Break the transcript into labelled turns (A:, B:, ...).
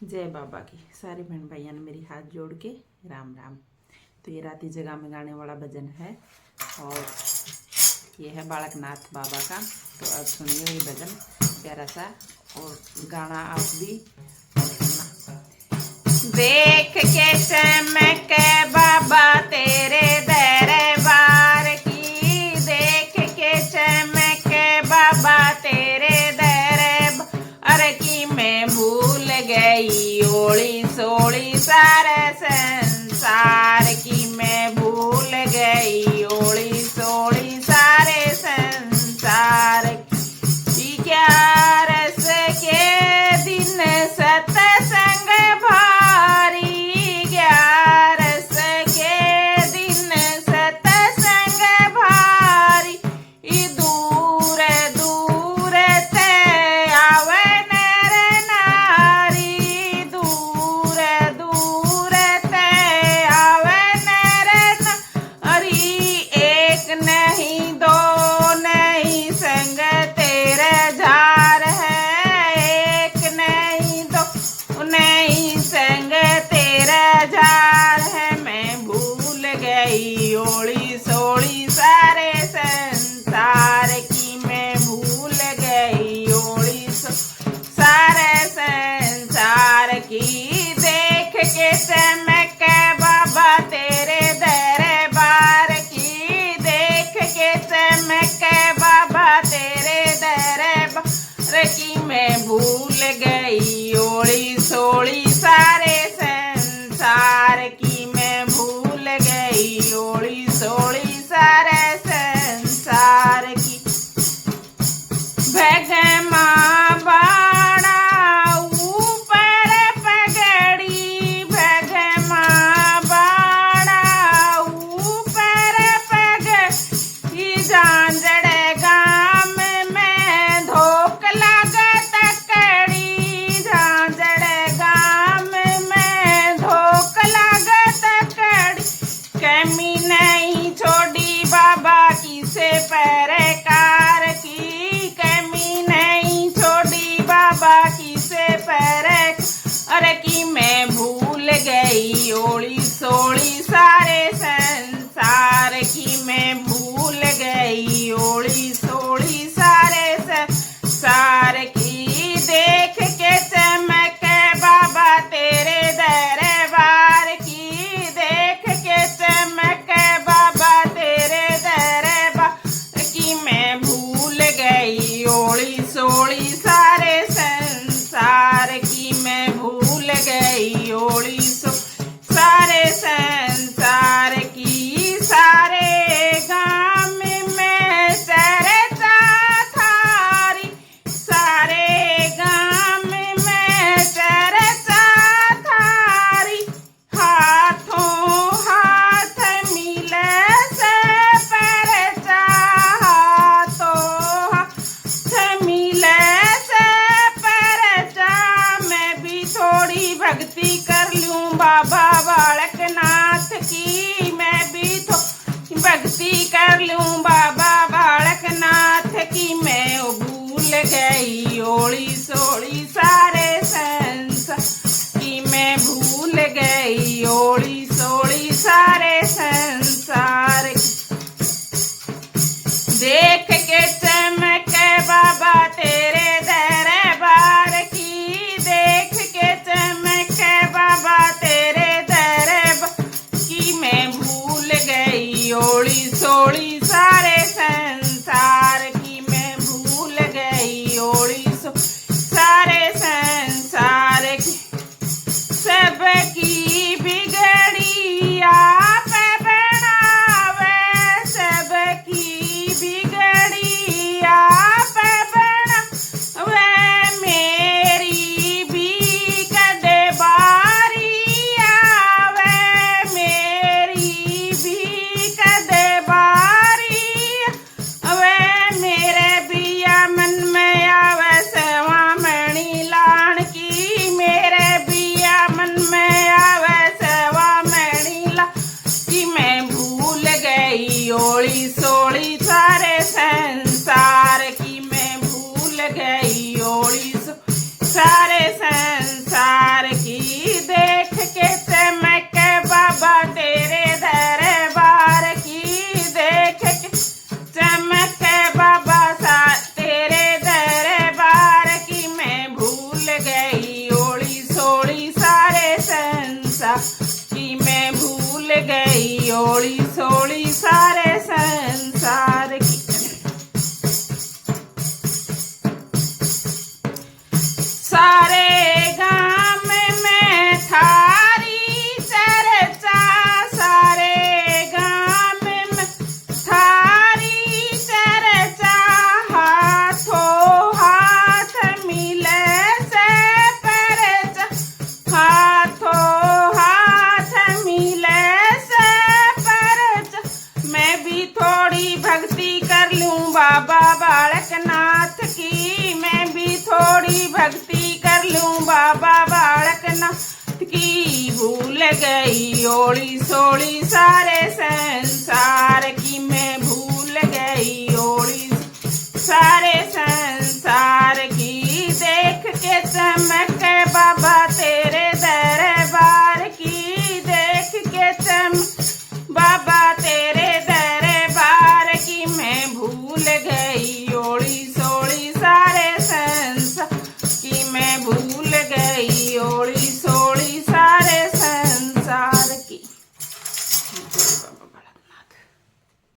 A: जय बाबा की। सारे बहन भाइयों ने मेरी हाथ जोड़ के राम राम। तो ये राती जगह में गाने वाला भजन है और ये है बालकनाथ बाबा का। तो अब सुनिए ये भजन प्यारा सा और गाना आप भी सुनना। देख के चमक बाबा तेरे दरबार की, देख के चमक बाबा तेरे दरबार की, मैं भूल गई ओली सोली सारे संसार की, मैं भूल गई ओली सोली सारे संसार की। ग्यारस के दिन सतसंग भारी, ग्यारस के दिन सतसंग भारी, दूर दूर ते आवे नर नारी, दूर दूर ते आवे नर नारी, एक नहीं दो नहीं संग तेरे झार है, एक नहीं दो नहीं संग तेरा झार है, मैं भूल गई ओली सोली सारे संसार की, मैं भूल गई ओली सारे संसार की। देख के चमक बाबा तेरे दरबार की, देख के चमक बाबा तेरे दरबार की, मैं भूल गई ओली सोली सारे संसार की, मैं भूल गई ओली सोली सारे संसार की। भगमा बाड़ा ऊपर पगड़ी, भगमा बाड़ा ऊपर पगड़ी, झांझड़ गाम में धोख लागत कड़ी, झांझड़ गाम में धोख लागत कड़ी, कमी नहीं छोड़ी बाबा की से पैरकार की, कमी नहीं छोड़ी बाबा की से पैरकार की, मैं भूल गई ओली सोली सारे संसार की, मैं भूल गई ओली सोली सारे संसार की। देख के चमक बाबा तेरे दरबार की, देख के चमक बाबा तेरे दरबार की, मैं भूल गई ओली सोली सारे संसार की, मैं भूल गई ओली सारे संसार की। सारे गाम में चर्चा थारी, सारे गाम में चर्चा थारी, हाथों हाथ मिले से परचा, हाथों हाथ मिले से परचा, मैं भी थोड़ी भक्ति कर लूं बाबा बालकनाथ की, मैं भी थोड़ी भक्ति कर लूं बाबा बालकनाथ की, मैं भूल गई ओली सोली सारे संसार की, मैं भूल गई ओली सोली सारे संसार की। देख के चमक बाबा तेरे दरबार की, देख के चमक बाबा तेरे दरबार की भूल गई ओली सोली सारे संसार की मैं